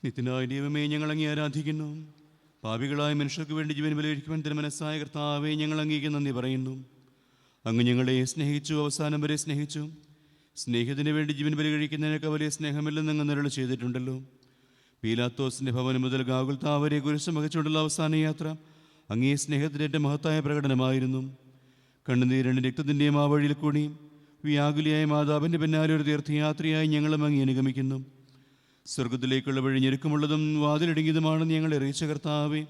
നിത്യനായ ദൈവമേ, ഞങ്ങൾ അങ്ങേ ആരാധിക്കുന്നു. പാപികളായ മനുഷ്യർക്ക് വേണ്ടി ജീവൻ ബലികഴിക്കുവാൻ തിരുമനസ്സായ കർത്താവേ, ഞങ്ങൾ അങ്ങേക്ക് നന്ദി പറയുന്നു. അങ്ങ് ഞങ്ങളെ സ്നേഹിച്ചു, അവസാനം വരെ സ്നേഹിച്ചു. സ്നേഹത്തിന് വേണ്ടി ജീവൻ ബലികഴിക്കുന്നതിനൊക്കെ വലിയ സ്നേഹമില്ലെന്ന് അങ്ങ് നിരള ചെയ്തിട്ടുണ്ടല്ലോ. പീലാത്തോസിൻ്റെ ഭവനം മുതൽ ഗാഗുൽത്താ വരെ കുരിശ് വഹിച്ചുകൊണ്ടുള്ള അവസാന യാത്ര അങ്ങേ സ്നേഹത്തിൻ്റെ ഏറ്റവും മഹത്തായ പ്രകടനമായിരുന്നു. കണ്ണുനീരണ്ട് രക്തത്തിൻ്റെയും ആ വഴിയിൽ കൂടി വ്യാകുലിയായ മാതാവിൻ്റെ പിന്നാലെ ഒരു തീർത്ഥയാത്രയായി ഞങ്ങളും അങ്ങേ അനുഗമിക്കുന്നു. സ്വർഗത്തിലേക്കുള്ള വഴി ഞെരുക്കമുള്ളതും വാതിലിടുങ്ങിയതുമാണെന്ന് ഞങ്ങളെ അറിയിച്ച കർത്താവേ,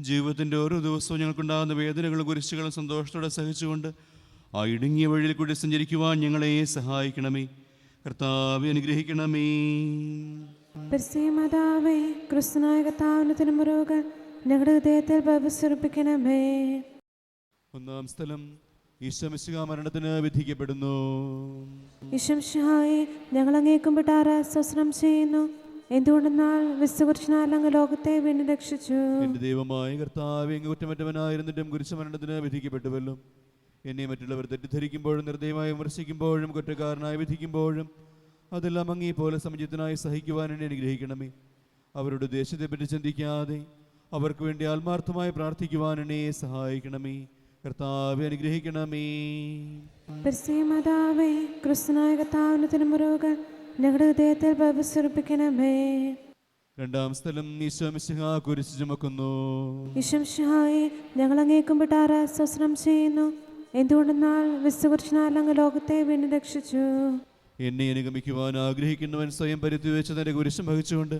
ജീവിതത്തിൻ്റെ ഓരോ ദിവസവും ഞങ്ങൾക്കുണ്ടാകുന്ന വേദനകളും കുരിശുകളും സന്തോഷത്തോടെ സഹിച്ചുകൊണ്ട് ആ ഇടുങ്ങിയ വഴിയിൽ കൂടി സഞ്ചരിക്കുവാൻ ഞങ്ങളെ സഹായിക്കണമേ. കർത്താവെ, അനുഗ്രഹിക്കണമേ. മാതാവേ, ക്രിസ്തുനായ കർത്താവിന്റെ തിരുമുറുകൾ ഞങ്ങളുടെ ഹൃദയത്തിൽ ഭവിച്ചുറപ്പിക്കണമേ. ഒന്നാം സ്ഥലം, ഈശോ മിശിഹാ മരണത്തിന് വിധിക്കപ്പെടുന്നു. ഈശോ മിശിഹായെ, ഞങ്ങൾ അങ്ങേ കുമ്പിട്ട് ആരാധന ചെയ്യുന്നു. എന്തുകൊണ്ടെന്നാൽ വിശുദ്ധകുരിശിനാൽ അങ്ങ് ലോകത്തെ വീണ്ടും രക്ഷിച്ചു. എന്റെ ദൈവമായ കർത്താവേ, അങ്ങ് കുറ്റമറ്റവനായിരുന്നിട്ടും കുരിശുമരണത്തിന് വിധിക്കപ്പെട്ടുവല്ലോ. എന്നെ മറ്റുള്ളവർ തെറ്റിദ്ധരിക്കുമ്പോഴും നിർദ്ദയമായി വിമർശിക്കുമ്പോഴും കുറ്റക്കാരനായി വിധിക്കുമ്പോഴും അതെല്ലാം അങ്ങേ പോലെ സമചിത്തനായി സഹിക്കുവാൻ എന്നെ അനുഗ്രഹിക്കണമേ. അവരുടെ ദേശത്തെപ്പറ്റി ചിന്തിക്കാതെ അവർക്ക് വേണ്ടി ആത്മാർത്ഥമായി പ്രാർത്ഥിക്കുവാൻ എന്നെ സഹായിക്കണമേ. കർത്താവെ, അനുഗ്രഹിക്കണമേ. മാതാവേ, ക്രിസ്തുനായ കർത്താവിന്റെ തിരുമുറുകൾ ഞങ്ങളുടെ ഹൃദയത്തിൽ ഭവിച്ചുറപ്പിക്കണമേ. രണ്ടാം സ്ഥലം, ഈശോ മിശിഹാ കുരിശ് ചുമക്കുന്നു. ഈശോ മിശിഹായെ, ഞങ്ങൾ അങ്ങേ കുമ്പിട്ട് ആരാധന ചെയ്യുന്നു. എന്തുകൊണ്ടെന്നാൽ വിശുദ്ധകുരിശിനാൽ അങ്ങ് ലോകത്തെ വീണ്ടും രക്ഷിച്ചു. എന്നെ അനുഗമിക്കുവാൻ ആഗ്രഹിക്കുന്നവൻ സ്വയം പരിധിവെച്ച് തന്റെ കുരിശും വഹിച്ചുകൊണ്ട്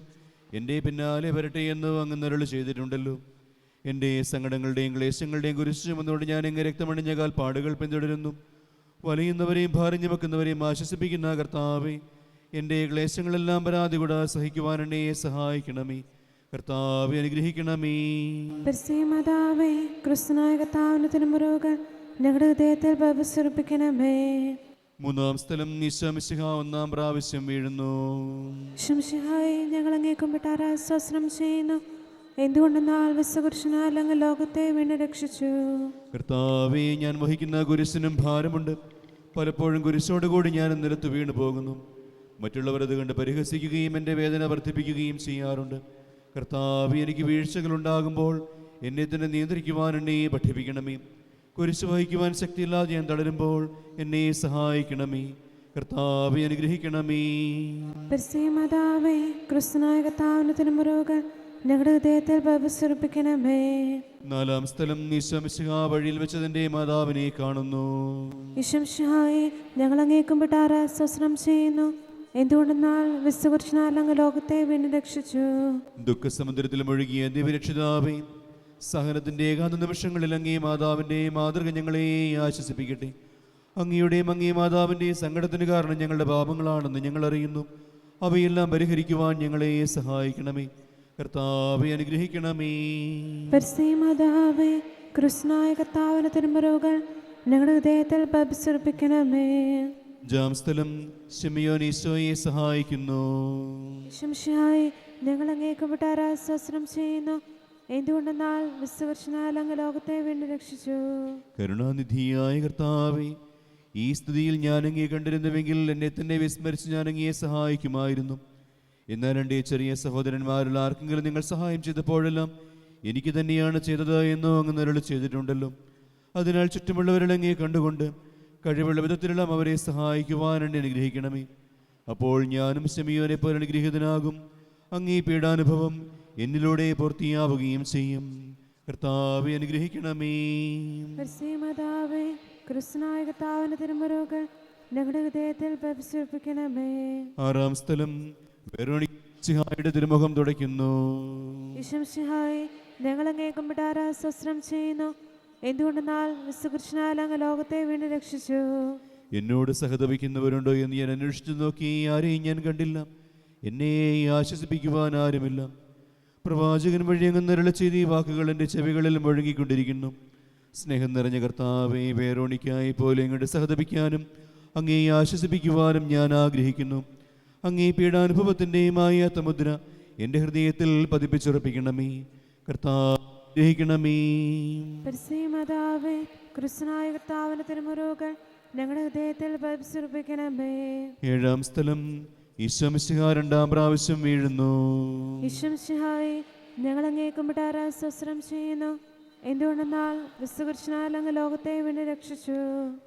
എൻ്റെ പിന്നാലെ വരട്ടെ എന്ന് അങ്ങ് നിരള് ചെയ്തിട്ടുണ്ടല്ലോ. എൻ്റെ സങ്കടങ്ങളുടെയും ക്ലേശങ്ങളുടെയും കുരിശ് ചുമന്നുകൊണ്ട് ഞാൻ എങ്ങനെ രക്തമണിഞ്ഞ കാൽപ്പാടുകൾ പിന്തുടരുന്നു. വലയുന്നവരെയും ഭാരം ചുമക്കുന്നവരെയും ആശ്വസിപ്പിക്കുന്ന കർത്താവേ, എൻ്റെ ക്ലേശങ്ങളെല്ലാം പരാതി കൂടാതെ സഹിക്കുവാൻ എന്നെ സഹായിക്കണമേ. കർത്താവെ, അനുഗ്രഹിക്കണമേ. മാതാവേ, ക്രിസ്തുനായ കർത്താവിന്റെ തിരുമുറുകൾ ഞങ്ങളുടെ ഹൃദയത്തിൽ ഭവിച്ചുറപ്പിക്കണമേ. മൂന്നാം സ്ഥലം, ഈശോ മിശിഹാ ഒന്നാം പ്രാവശ്യം വീഴുന്നു. ഈശോ മിശിഹായെ, ഞങ്ങൾ അങ്ങേ കുമ്പിട്ട് ആരാധന ചെയ്യുന്നു. എന്തുകൊണ്ടെന്നാൽ വിശുദ്ധകുരിശിനാൽ അങ്ങ് ലോകത്തെ വീണ്ടും രക്ഷിച്ചു. കർത്താവേ, ഞാൻ വഹിക്കുന്ന കുരിശിനും ഭാരമുണ്ട്. പലപ്പോഴും കുരിശോടുകൂടി ഞാൻ നിലത്ത് വീണു പോകുന്നു. മറ്റുള്ളവർ അത് കണ്ട് പരിഹസിക്കുകയും എൻ്റെ വേദന വർദ്ധിപ്പിക്കുകയും ചെയ്യാറുണ്ട്. കർത്താവേ, എനിക്ക് വീഴ്ചകളുണ്ടാകുമ്പോൾ എന്നെ തന്നെ നിയന്ത്രിക്കുവാൻ എന്നെ പഠിപ്പിക്കണമേ. കുരിശ് വഹിക്കുവാൻ ശക്തിയില്ലാതെ ഞാൻ തളരുമ്പോൾ എന്നെ സഹായിക്കണമേ. കർത്താവെ, അനുഗ്രഹിക്കണമേ. മാതാവേ, ക്രിസ്തുനായ കർത്താവിന്റെ തിരുമുറുകൾ ഞങ്ങളുടെ ഹൃദയത്തിൽ ഭവിച്ചുറപ്പിക്കണമേ. നാലാം സ്ഥലം, ഈശോ മിശിഹാ വഴിയിൽ വെച്ചതിൻ്റെ മാതാവിനെ കാണുന്നു. ഈശോ മിശിഹായെ, ഞങ്ങൾ അങ്ങേ കുമ്പിട്ട് ആരാധന ചെയ്യുന്നു. എന്തുകൊണ്ടെന്നാൽ വിശുദ്ധകുരിശിനാൽ അങ്ങ് ലോകത്തെ വീണ്ടും രക്ഷിച്ചു. ദുഃഖസമുദ്രത്തിൽ മുഴുകിയ ദിവ്യരക്ഷിതാവേ, സഹനത്തിൻ്റെ ഏകാന്ത നിമിഷങ്ങളിൽ അങ്ങേ മാതാവിൻ്റെ മാതൃക ഞങ്ങളെ ആശ്വസിപ്പിക്കട്ടെ. അങ്ങയുടെയും അങ്ങേ മാതാവിൻ്റെയും സങ്കടത്തിന് കാരണം ഞങ്ങളുടെ പാപങ്ങളാണെന്ന് ഞങ്ങൾ അറിയുന്നു. അവയെല്ലാം പരിഹരിക്കുവാൻ ഞങ്ങളെ സഹായിക്കണമേ. കർത്താവെ, അനുഗ്രഹിക്കണമേ. മാതാവേ, ക്രിസ്തുനായ കർത്താവിന്റെ തിരുമുറുകൾ ഞങ്ങളുടെ ഹൃദയത്തിൽ ഭവിച്ചുറപ്പിക്കണമേ. അഞ്ചാം സ്ഥലം, ശിമിയോൻ ഈശോയെ സഹായിക്കുന്നു. ഈശോ മിശിഹായെ, ഞങ്ങൾ അങ്ങേ കുമ്പിട്ട് ആരാധന ചെയ്യുന്നു. എന്തുകൊണ്ടെന്നാൽ വിശുദ്ധകുരിശിനാൽ അങ്ങ് ലോകത്തെ വീണ്ടും രക്ഷിച്ചു. കരുണാനിധിയായ കർത്താവേ, ഈ സ്ഥിതിയിൽ ഞാൻ അങ്ങേ കണ്ടിരുന്നുവെങ്കിൽ എന്നെ തന്നെ വിസ്മരിച്ച് ഞാൻ അങ്ങയെ സഹായിക്കുമായിരുന്നു. എന്നാൽ എൻ്റെ ചെറിയ സഹോദരന്മാരിൽ ആർക്കെങ്കിലും നിങ്ങൾ സഹായം ചെയ്തപ്പോഴെല്ലാം എനിക്ക് തന്നെയാണ് ചെയ്തത് എന്നോ അങ്ങ് നിരളി ചെയ്തിട്ടുണ്ടല്ലോ. അതിനാൽ ചുറ്റുമുള്ളവരിൽ അങ്ങേ കണ്ടുകൊണ്ട് കഴിവുള്ള വിധത്തിലെല്ലാം അവരെ സഹായിക്കുവാൻ എന്നെ അനുഗ്രഹിക്കണമേ. അപ്പോൾ ഞാനും ശിമിയോനെ പോലെ അനുഗ്രഹീതനാകും. അങ്ങേ പീഡാനുഭവം എന്നിലൂടെ പൂർത്തിയാവുകയും ചെയ്യും. കർത്താവെ, അനുഗ്രഹിക്കണമേ. മാതാവേ, ക്രിസ്തുനായ കർത്താവിന്റെ തിരുമുറുകൾ ഞങ്ങളുടെ ഹൃദയത്തിൽ ഭവിച്ചുറപ്പിക്കണമേ. ആറാം സ്ഥലം, വെറോണിക്കയുടെ തിരുമുഖം തുടയ്ക്കുന്നു. ഈശോ മിശിഹായെ, ഞങ്ങൾ അങ്ങേ കുമ്പിട്ട് ആരാധന ചെയ്യുന്നു. എന്തുകൊണ്ടെന്നാൽ വിശുദ്ധകുരിശിനാൽ അങ്ങ് ലോകത്തെ വീണ്ടും രക്ഷിച്ചു. എന്നോട് സഹതപിക്കുന്നവരുണ്ടോ എന്ന് ഞാൻ അന്വേഷിച്ചു നോക്കി, ആരെയും ഞാൻ കണ്ടില്ല. എന്നെ ആശ്വസിപ്പിക്കുവാൻ ആരുമില്ല. പ്രവാചകൻ വഴി അങ്ങ് നിരള ചെയ്ത ഈ വാക്കുകൾ എൻ്റെ ചെവികളിൽ മുഴങ്ങിക്കൊണ്ടിരിക്കുന്നു. സ്നേഹം നിറഞ്ഞ കർത്താവേ, വെറോണിക്കയെ പോലെ അങ്ങോട്ട് സഹതപിക്കാനും അങ്ങേ ആശ്വസിപ്പിക്കുവാനും ഞാൻ ആഗ്രഹിക്കുന്നു. അങ്ങേ പീഡാനുഭവത്തിൻ്റെയും മായാത്ത മുദ്ര എൻ്റെ ഹൃദയത്തിൽ പതിപ്പിച്ചുറപ്പിക്കണമേ. കർത്താവേ, അനുഗ്രഹിക്കണമേ. മാതാവേ, ക്രിസ്തുനായ കർത്താവിന്റെ തിരുമുറുകൾ ഞങ്ങളുടെ ഹൃദയത്തിൽ ഭവിച്ചുറപ്പിക്കണമേ. ഏഴാം സ്ഥലം, ഈശോ മിശിഹാ രണ്ടാം പ്രാവശ്യം വീഴുന്നു. ഈശ്വംശിഹായി ഞങ്ങൾ അങ്ങേ കുമ്പിട്ടാറ സ്വസ്ത്രം ചെയ്യുന്നു. എന്തുകൊണ്ടെന്നാൽ വിശുദ്ധപുരുഷനാൽ അങ്ങ് ലോകത്തെ വീണ്ടും രക്ഷിച്ചു.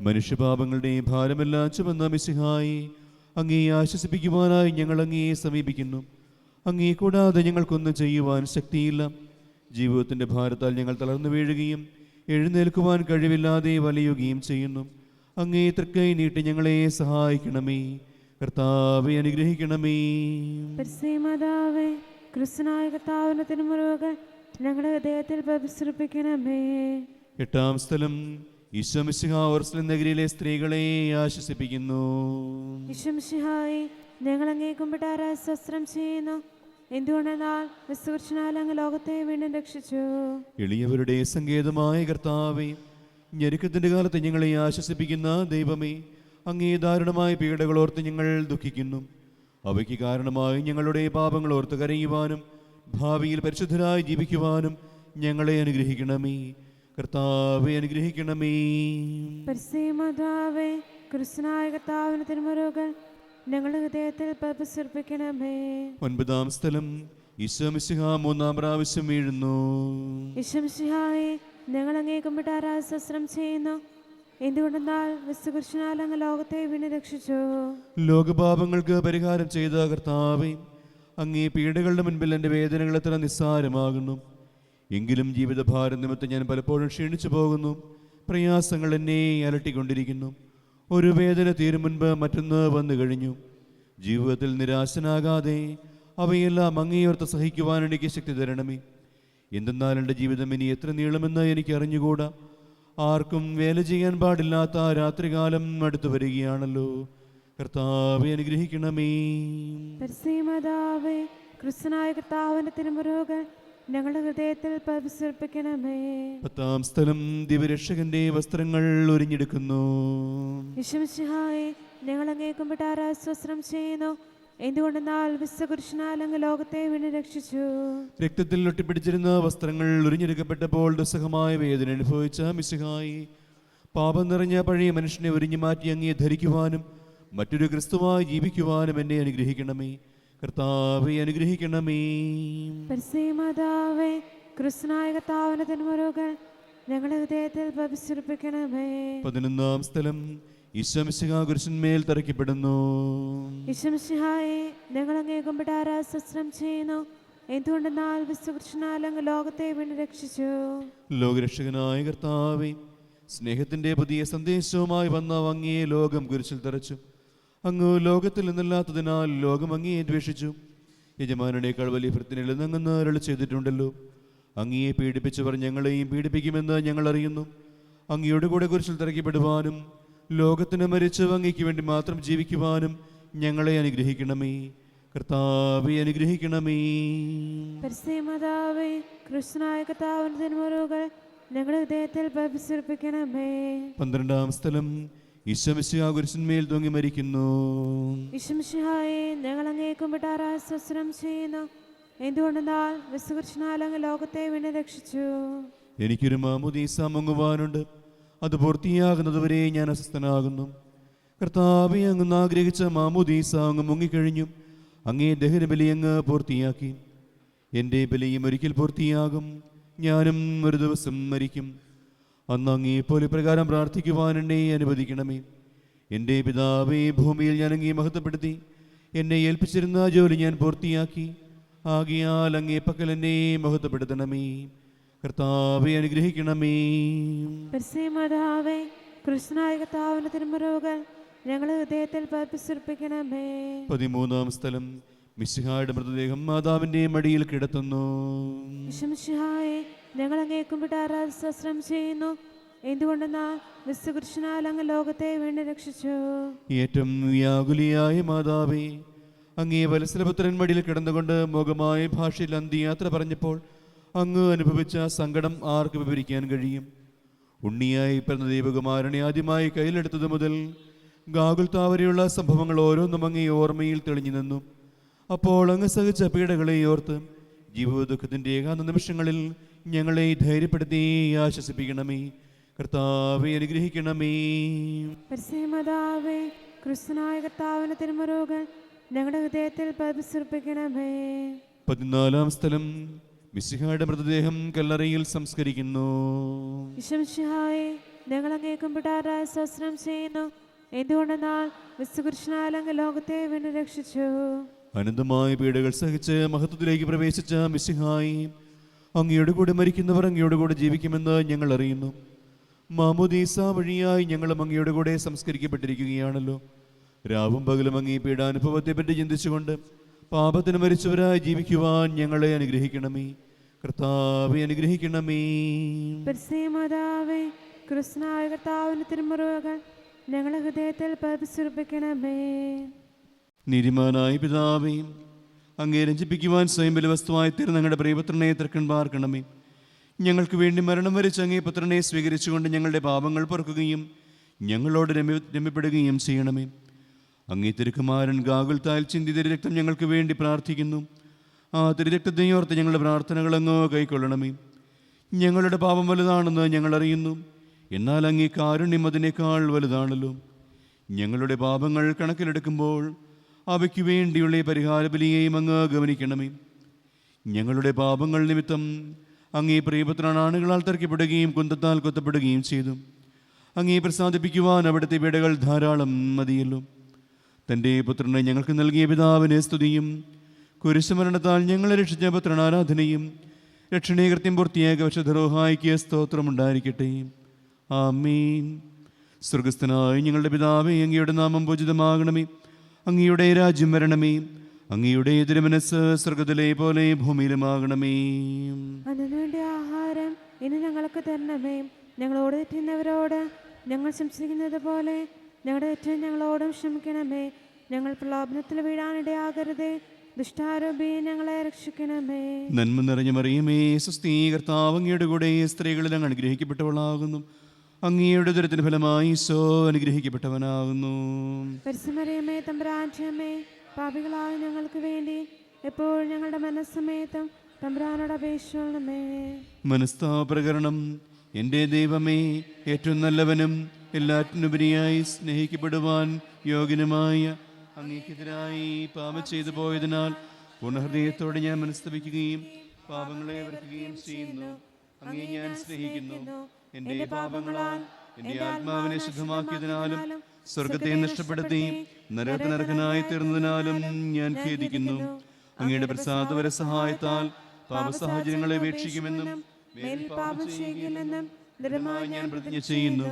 മനുഷ്യപാപങ്ങളുടെ ഭാരമെല്ലാം ചുമന്ന മിശിഹായി അങ്ങേ ആശ്വസിപ്പിക്കുവാനായി ഞങ്ങൾ അങ്ങേ സമീപിക്കുന്നു. അങ്ങേ കൂടാതെ ഞങ്ങൾക്കൊന്നും ചെയ്യുവാൻ ശക്തിയില്ല. ജീവിതത്തിന്റെ ഭാരത്താൽ ഞങ്ങൾ തളർന്നു വീഴുകയും എഴുന്നേൽക്കുവാൻ കഴിവില്ലാതെ വലയുകയും ചെയ്യുന്നു. അങ്ങേ തൃക്കൈ നീട്ടി ഞങ്ങളെ സഹായിക്കണമേ. കർത്താവെ അനുഗ്രഹിക്കണമേ. പരിശുദ്ധമാതാവേ, ക്രിസ്തുനായ കർത്താവിന്റെ തിരുമുറിവുകൾ ഞങ്ങളുടെ ഹൃദയത്തിൽ പരിശ്രമിക്കണമേ. എട്ടാം സ്ഥലം ഈശോ മിശിഹാ ഓർസ്ലം നഗരിയിലെ സ്ത്രീകളെ ആശ്വസിപ്പിക്കുന്നു. ഈശ്വംശിഹായി ഞങ്ങൾ അങ്ങേ കുമ്പിട്ടാറ സ്വസ്ത്രം ചെയ്യുന്നു. എന്തുകൊണ്ടെന്നാൽ വിശുദ്ധപുരുഷനാൽ അങ്ങ് ലോകത്തെ വീണ്ടും രക്ഷിച്ചു. എളിയവരുടെ സങ്കേതമായ കർത്താവേ, ഞെരുക്കത്തിന്റെ കാലത്ത് ഞങ്ങളെ ആശ്വസിപ്പിക്കുന്ന ദൈവമേ, അങ്ങേ ദാരുണമായ പീഡകളോർത്ത് ഞങ്ങൾ ദുഃഖിക്കുന്നു. അവയ്ക്ക് കാരണമായി ഞങ്ങളുടെ പാപങ്ങൾ ഓർത്ത് കരയുവാനും ഭാവിയിൽ പരിശുദ്ധരായി ജീവിക്കുവാനും ഞങ്ങളെ അനുഗ്രഹിക്കണമേ. കർത്താവെ അനുഗ്രഹിക്കണമേ. പരിശുദ്ധമാതാവേ, ക്രിസ്തുനായ കർത്താവിന്റെ തിരുമുറിവുകൾ ഞങ്ങളുടെ ഹൃദയത്തിൽ പരിശ്രമിക്കണമേ. ഒൻപതാം സ്ഥലം ഈശോ മിശിഹാ മൂന്നാം പ്രാവശ്യം വീഴുന്നു. ഈശ്വംശിഹായി ഞങ്ങൾ അങ്ങേ കുമ്പിട്ടാറ സ്വസ്ത്രം ചെയ്യുന്നു. എന്തുകൊണ്ടെന്നാൽ വിശുദ്ധപുരുഷനാൽ അങ്ങ് ലോകത്തെ വീണ്ടും രക്ഷിച്ചു. ലോകപാപങ്ങൾക്ക് പരിഹാരം ചെയ്ത കർത്താവേ, അങ്ങേ പീഡകളുടെ മുൻപിൽ എൻ്റെ വേദനകൾ എത്ര നിസ്സാരമാകുന്നു. എങ്കിലും ജീവിതഭാരം നിമിത്തം ഞാൻ പലപ്പോഴും ക്ഷീണിച്ചു പോകുന്നു. പ്രയാസങ്ങൾ എന്നെ അലട്ടിക്കൊണ്ടിരിക്കുന്നു. ഒരു വേദന തീരും മുൻപ് മറ്റൊന്ന് വന്നു കഴിഞ്ഞു. ജീവിതത്തിൽ നിരാശനാകാതെ അവയെല്ലാം അങ്ങേയോർത്ത് സഹിക്കുവാൻ എനിക്ക് ശക്തി തരണമേ. എന്തെന്നാൽ എൻ്റെ ജീവിതം ഇനി എത്ര നീളുമെന്ന് എനിക്ക് അറിഞ്ഞുകൂടാ. ആർക്കും വേല ചെയ്യാൻ പാടില്ലാത്ത രാത്രികാലം അടുത്തു വരികയാണല്ലോ. കർത്താവെ അനുഗ്രഹിക്കണമേ. പരിശുദ്ധമാതാവേ, ക്രിസ്തുനായ കർത്താവിന്റെ തിരുമുറിവുകൾ ഞങ്ങളുടെ ഹൃദയത്തിൽ പരിശ്രമിക്കണമേ. പത്താം സ്ഥലം ദിവ്യരക്ഷകന്റെ വസ്ത്രങ്ങൾ ഒരിഞ്ഞെടുക്കുന്നു. ഈശ്വംശിഹായി ഞങ്ങൾ അങ്ങേ കുമ്പിട്ടാറ സ്വസ്ത്രം ചെയ്യുന്നു. എന്തുകൊണ്ടെന്നാൽ വിശുദ്ധപുരുഷനാൽ അങ്ങ് ലോകത്തെ വീണ്ടും രക്ഷിച്ചു. രക്തത്തിൽ ഒട്ടിപ്പിടിച്ചിരുന്ന വസ്ത്രങ്ങൾ ഉരിഞ്ഞെടുക്കപ്പെട്ടപ്പോൾ ദുസ്സഹമായ വേദന അനുഭവിച്ച മിശിഹായി, പാപം നിറഞ്ഞ പഴയ മനുഷ്യനെ ഉരിഞ്ഞു മാറ്റി അങ്ങേ ധരിക്കുവാനും മറ്റൊരു ക്രിസ്തുവായി ജീവിക്കുവാനും എന്നെ അനുഗ്രഹിക്കണമേ. കർത്താവെ അനുഗ്രഹിക്കണമേ. പരിശുദ്ധമാതാവേ, ക്രിസ്തുനായ കർത്താവിന്റെ തിരുമുറിവുകൾ ഞങ്ങളുടെ ഹൃദയത്തിൽ പരിശ്രമിക്കണമേ. 11-ാം സ്ഥലം ഈശോ മിശിഹാ കുരിശിന്മേൽ തറയ്ക്കപ്പെടുന്നു. ഈശ്വംശിഹായി ഞങ്ങൾ അങ്ങേ കുമ്പിട്ടാറ സ്വസ്ത്രം ചെയ്യുന്നു. എന്തുകൊണ്ടെന്നാൽ വിശുദ്ധപുരുഷനാൽ അങ്ങ് ലോകത്തെ വീണ്ടും രക്ഷിച്ചു. ലോകരക്ഷകനായ കർത്താവേ, സ്നേഹത്തിന്റെ പുതിയ സന്ദേശവുമായി വന്ന അങ്ങയെ ലോകം കുരിശിൽ തറച്ചു. അങ്ങ് ലോകത്തിൽ നിന്നല്ലാത്തതിനാൽ ലോകം അങ്ങയെ ദ്വേഷിച്ചു. യജമാനേക്കാൾ വലിയ ഭൃത്തിനിൽ അങ്ങ് അരുളി ചെയ്തിട്ടുണ്ടല്ലോ. അങ്ങയെ പീഡിപ്പിച്ചവർ ഞങ്ങളെയും പീഡിപ്പിക്കുമെന്ന് ഞങ്ങൾ അറിയുന്നു. അങ്ങയുടെ കൂടെ കുരിശിൽ തറയ്ക്കപ്പെടുവാനും ലോകത്തിന് മരിച്ച് അങ്ങയ്ക്ക് വേണ്ടി മാത്രം ജീവിക്കുവാനും ഞങ്ങളെ അനുഗ്രഹിക്കണമേ. കർത്താവെ അനുഗ്രഹിക്കണമേ. പരിശുദ്ധമാതാവേ, ക്രിസ്തുനായ കർത്താവിന്റെ തിരുമുറിവുകൾ ഞങ്ങളുടെ ഹൃദയത്തിൽ പരിശ്രമിക്കണമേ. 12-ാം സ്ഥലം ഈശോ മിശിഹാ കുരിശിന്മേൽ തൂങ്ങി മരിക്കുന്നു. ഈശ്വംശിഹായി ഞങ്ങൾ അങ്ങേ കുമ്പിട്ടാറ സ്വസ്ത്രം ചെയ്യുന്നു. എന്തുകൊണ്ടെന്നാൽ വിശുദ്ധപുരുഷനാൽ അങ്ങ് ലോകത്തെ വീണ്ടും രക്ഷിച്ചു. എനിക്കൊരു മാമോദീസ മുങ്ങുവാനുണ്ട്. അത് പൂർത്തിയാകുന്നതുവരെ ഞാൻ അസ്വസ്ഥനാകുന്നു. കർത്താവെ, അങ്ങ് ആഗ്രഹിച്ച മാമോദീസ അങ്ങ് മുങ്ങിക്കഴിഞ്ഞു. അങ്ങേ ദഹനബലി അങ്ങ് പൂർത്തിയാക്കി. എൻ്റെ ബലിയും ഒരിക്കൽ പൂർത്തിയാകും. ഞാനും ഒരു ദിവസം മരിക്കും. അന്ന് അങ്ങേപ്പോലെ പ്രകാരം പ്രാർത്ഥിക്കുവാൻ എന്നെ അനുവദിക്കണമേ. എൻ്റെ പിതാവേ, ഭൂമിയിൽ ഞാൻ അങ്ങേ മഹത്വപ്പെടുത്തി. എന്നെ ഏൽപ്പിച്ചിരുന്ന ജോലി ഞാൻ പൂർത്തിയാക്കി. ആകയാൽ അങ്ങേ പക്കൽ എന്നെ മഹത്വപ്പെടുത്തണമേ. കർത്താവെ അനുഗ്രഹിക്കണമേ. പരിശുദ്ധമാതാവേ, ക്രിസ്തുനായ കർത്താവിന്റെ തിരുമുറിവുകൾ ഞങ്ങളുടെ ഹൃദയത്തിൽ പരിശ്രമിക്കണമേ. 13-ാം സ്ഥലം മിശിഹായുടെ മൃതദേഹം മാതാവിന്റെ മടിയിൽ കിടത്തുന്നു. ഈശ്വംശിഹായി ഞങ്ങൾ അങ്ങേ കുമ്പിട്ടാറ സ്വസ്ത്രം ചെയ്യുന്നു. എന്തുകൊണ്ടെന്നാൽ വിശുദ്ധപുരുഷനാൽ അങ്ങ് ലോകത്തെ വീണ്ടും രക്ഷിച്ചു. ഏറ്റവും വ്യാകുലിയായ മാതാവേ, അങ്ങേ വത്സലപുത്രൻ മടിയിൽ കിടന്നുകൊണ്ട് മുഖമായ ഭാഷയിൽ അന്ത്യയാത്ര പറഞ്ഞപ്പോൾ അങ്ങ് അനുഭവിച്ച സങ്കടം ആർക്ക് വിവരിക്കാൻ കഴിയും? ഉണ്ണിയായി പിറന്ന ദൈവകുമാരനെ ആദ്യമായി കയ്യിലെടുത്തത് മുതൽ ഗാഗുൽത്താ വരെയുള്ള സംഭവങ്ങൾ ഓരോന്നും അങ്ങേ ഓർമ്മയിൽ തെളിഞ്ഞു നിന്നു. അപ്പോൾ അങ്ങ് സഹിച്ച പീഡകളെ ഓർത്ത് ജീവിത ദുഃഖത്തിൻ്റെ ഏകാന്ത നിമിഷങ്ങളിൽ ഞങ്ങളെ ധൈര്യപ്പെടുത്തി ആശ്വസിപ്പിക്കണമേ. കർത്താവെ അനുഗ്രഹിക്കണമേ. പരിശുദ്ധമാതാവേ, ക്രിസ്തുനായ കർത്താവിന്റെ തിരുമുറിവുകൾ ഞങ്ങളുടെ ഹൃദയത്തിൽ പതിസുറപ്പിക്കണമേ. 14 സ്ഥലം മിശിഹായുടെ മൃതദേഹം കല്ലറയിൽ സംസ്കരിക്കുന്നു. ഈശോമിശിഹായെ ഞങ്ങൾ അങ്ങേക്കും പിടാറായ സ്തോത്രം ചെയ്യുന്നു. എന്തുകൊണ്ടെന്നാൽ വിശുദ്ധകുരിശിനാൽ അങ്ങ് ലോകത്തെ വീണ്ടും രക്ഷിച്ചു. അനന്തമായ പീഡകൾ സഹിച്ച് മഹത്വത്തിലേക്ക് പ്രവേശിച്ച മിശിഹായി, അങ്ങയുടെ കൂടെ മരിക്കുന്നവർ അങ്ങയുടെ കൂടെ ജീവിക്കുമെന്ന് ഞങ്ങൾ അറിയുന്നു. മാമോദീസ വഴിയായി ഞങ്ങളും അങ്ങയുടെ കൂടെ സംസ്കരിക്കപ്പെട്ടിരിക്കുകയാണല്ലോ. രാവും പകലും അങ്ങേ പീഡാനുഭവത്തെപ്പറ്റി ചിന്തിച്ചുകൊണ്ട് പാപത്തിന് മരിച്ചവരായി ജീവിക്കുവാൻ ഞങ്ങളെ അനുഗ്രഹിക്കണമേ. കർത്താവെ അനുഗ്രഹിക്കണമേ. പരിശുദ്ധമാതാവേ, ക്രിസ്തുനായ കർത്താവിന്റെ തിരുമുറിവുകൾ ഞങ്ങളുടെ ഹൃദയത്തിൽ പതിസുറപ്പിക്കണമേ. നീതിമാനായ പിതാവേ, അങ്ങേ രഞ്ജിപ്പിക്കുവാൻ സ്വയം ബലവസ്തുവായി തീർന്ന ഞങ്ങളുടെ പ്രിയപുത്രനെ തൃക്കൺ പാർക്കണമേ. ഞങ്ങൾക്ക് വേണ്ടി മരണം വരിച്ച അങ്ങേ പുത്രനെ സ്വീകരിച്ചുകൊണ്ട് ഞങ്ങളുടെ പാപങ്ങൾ പൊറുക്കുകയും ഞങ്ങളോട് രമ്യപ്പെടുകയും ചെയ്യണമേ. അങ്ങേ തിരുക്കുമാരൻ ഗാകുൽത്തായിൽ ചിന്തിയ രക്തം ഞങ്ങൾക്ക് വേണ്ടി പ്രാർത്ഥിക്കുന്നു. ആ തിരുരക്തത്തെയോർത്ത് ഞങ്ങളുടെ പ്രാർത്ഥനകൾ അങ്ങോ കൈക്കൊള്ളണമേ. ഞങ്ങളുടെ പാപം വലുതാണെന്ന് ഞങ്ങൾ അറിയുന്നു, എന്നാൽ അങ്ങേ കാരുണ്യം അതിനേക്കാൾ വലുതാണല്ലോ. ഞങ്ങളുടെ പാപങ്ങൾ കണക്കിലെടുക്കുമ്പോൾ അവയ്ക്ക് വേണ്ടിയുള്ള ഈ പരിഹാര ബലിയെയും അങ്ങ് ഗമനിക്കണമേ. ഞങ്ങളുടെ പാപങ്ങൾ നിമിത്തം അങ്ങേ പ്രിയപുത്രൻ ആണുകളാൽ തറയ്ക്കപ്പെടുകയും കുന്തത്താൽ കൊത്തപ്പെടുകയും ചെയ്തു. അങ്ങേ പ്രസാദിപ്പിക്കുവാൻ അവിടുത്തെ പീഡകൾ ധാരാളം മതിയല്ലോ. തൻ്റെ പുത്രനെ ഞങ്ങൾക്ക് നൽകിയ പിതാവിനെ സ്തുതിയും കുരിശുമരണത്താൽ ഞങ്ങളെ രക്ഷിച്ച പുത്രൻ ആരാധനയും രക്ഷണീകൃത്യം പൂർത്തിയായ വിശുദ്ധരോഹായിക്ക് സ്തോത്രമുണ്ടായിരിക്കട്ടെ. ആമീൻ. സ്വർഗസ്ഥനായ ഞങ്ങളുടെ പിതാവേ, അങ്ങയുടെ നാമം പൂജിതമാകണമേ. അങ്ങയുടെ രാജ്യം വരണമേ. അങ്ങയുടെ തിരുമനസ്സ് സ്വർഗത്തിലെ പോലെ ഭൂമിയിലുമാകണമേ. അതിനുവേണ്ടി ആഹാരം ഇനി ഞങ്ങൾക്ക് തരണമേ. ഞങ്ങളോട് തെറ്റുന്നവരോട് ഞങ്ങൾ സംസാരിക്കുന്നത് പോലെ ഞങ്ങളുടെ തെറ്റ് ഞങ്ങളോടും ക്ഷമിക്കണമേ. ഞങ്ങൾ പ്രലോഭനത്തിൽ വീഴാനിടയാകരുതേ. ദുഷ്ടാരൂപിയെ ഞങ്ങളെ രക്ഷിക്കണമേ. നന്മ നിറഞ്ഞ മറിയമേ, സ്വസ്തി, കർത്താവ് അങ്ങയുടെ കൂടെ സ്ത്രീകളിൽ അങ്ങ് അനുഗ്രഹിക്കപ്പെട്ടവളാകുന്നു. അങ്ങയുടെ ദുരിതത്തിന് ഫലമായി ഈശോ അനുഗ്രഹിക്കപ്പെട്ടവനാകുന്നു. പരിശുദ്ധമറിയമേ, തമ്പുരാന്റെ അമ്മേ, പാപികളായ ഞങ്ങൾക്ക് വേണ്ടി എപ്പോഴും ഞങ്ങളുടെ മനസ്സമേതം തമ്പുരാനോട് അപേക്ഷിക്കണമേ. മനസ്താപപ്രകരണം. എൻ്റെ ദൈവമേ, ഏറ്റവും നല്ലവനും എല്ലാറ്റിനുപരിയായി സ്നേഹിക്കപ്പെടുവാൻ യോഗ്യനുമായ അങ്ങേക്കെതിരായി പാപം ചെയ്തു പോയതിനാൽ പൂർണ്ണഹൃദയത്തോടെ ഞാൻ മനസ്തപിക്കുകയും പാപങ്ങളെ വെറുക്കുകയും ചെയ്യുന്നു. അങ്ങേ ഞാൻ സ്നേഹിക്കുന്നു. എൻ്റെ പാപങ്ങളാൽ എൻ്റെ ആത്മാവിനെ ശുദ്ധമാക്കിയതിനാലും സ്വർഗത്തെ നഷ്ടപ്പെടുത്തി നരകത്തിനർഹനായി തീർന്നതിനാലും ഞാൻ ഖേദിക്കുന്നു. അങ്ങയുടെ പ്രസാദവര സഹായത്താൽ പാപസാഹചര്യങ്ങളെ വീക്ഷിക്കുമെന്നും പാപം ചെയ്യുകയില്ലെന്നും ദൃഢമായി ഞാൻ പ്രതിജ്ഞ ചെയ്യുന്നു.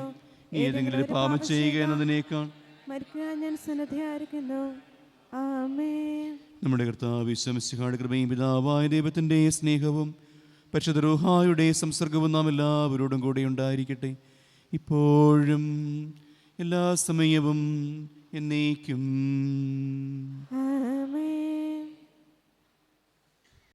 ഏതെങ്കിലും ഒരു പാപം ചെയ്യുക എന്നതിനേക്കാൾ മരിക്കാൻ ഞാൻ സന്നദ്ധയായിരിക്കുന്നു. ആമേൻ. നമ്മുടെ കർത്താവ് ഈശോ മിശിഹായുടെ കൃപയും പിതാവായ ദൈവത്തിൻ്റെ സ്നേഹവും പരിശുദ്ധ റൂഹായുടെ സംസർഗവും നാം എല്ലാവരോടും കൂടെ ഉണ്ടായിരിക്കട്ടെ, ഇപ്പോഴും എല്ലാ സമയവും എന്നേക്കും.